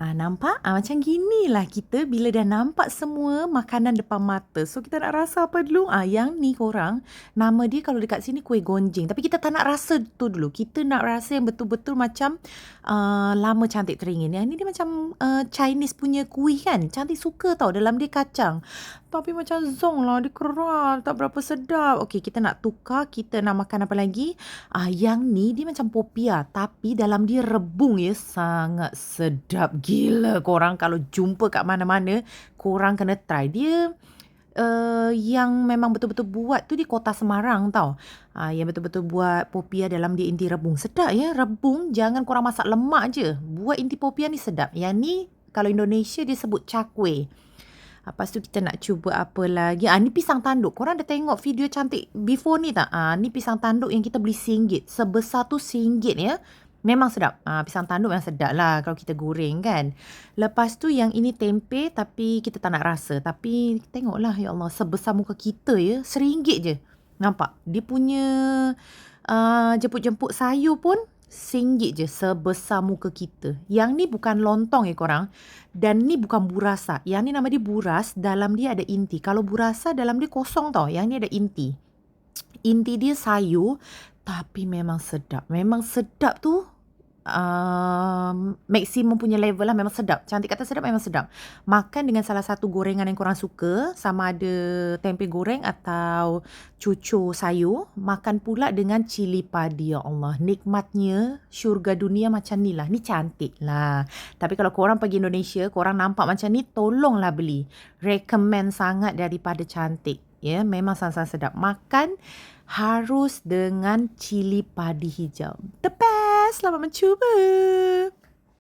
Nampak? Macam ginilah kita bila dah nampak semua makanan depan mata. So, kita nak rasa apa dulu? Yang ni korang, nama dia kalau dekat sini kuih gonjing. Tapi kita tak nak rasa tu dulu. Kita nak rasa yang betul-betul macam lama cantik teringin. Yang ni dia macam Chinese punya kuih kan. Cantik suka tau. Dalam dia kacang. Tapi macam zong lah. Dia keras. Tak berapa sedap. Okey, kita nak tukar. Kita nak makan apa lagi? Yang ni dia macam popia. Tapi dalam dia rebung ya. Sangat sedap gila. Korang kalau jumpa kat mana-mana, korang kena try. Dia yang memang betul-betul buat tu di Kota Semarang tau. Yang betul-betul buat popia dalam dia inti rebung. Sedap ya. Rebung. Jangan korang masak lemak je. Buat inti popia ni sedap. Yang ni kalau Indonesia dia sebut cakwe. Lepas tu kita nak cuba apa lagi. Ni pisang tanduk. Korang dah tengok video cantik before ni tak? Ni pisang tanduk yang kita beli RM1. Sebesar tu RM1 ya. Memang sedap. Pisang tanduk memang sedap lah kalau kita goreng kan. Lepas tu yang ini tempe tapi kita tak nak rasa. Tapi tengoklah ya Allah. Sebesar muka kita ya. RM1 je. Nampak? Dia punya jemput-jemput sayur pun RM1 je sebesar muka kita. Yang ni bukan lontong ya korang. Dan ni bukan burasa. Yang ni nama dia buras. Dalam dia ada inti. Kalau burasa dalam dia kosong tau. Yang ni ada inti. Inti dia sayur. Tapi memang sedap. Memang sedap tu maksimum punya level lah. Memang sedap. Cantik kata sedap memang sedap. Makan dengan salah satu gorengan yang korang suka. Sama ada tempe goreng atau cucur sayur. Makan pula dengan cili padi. Ya Allah. Nikmatnya syurga dunia macam ni lah. Ni cantik lah. Tapi kalau korang pergi Indonesia, korang nampak macam ni, tolonglah beli. Recommend sangat daripada cantik. Ya, memang sangat-sangat sedap. Makan harus dengan cili padi hijau. The best! Selamat mencuba!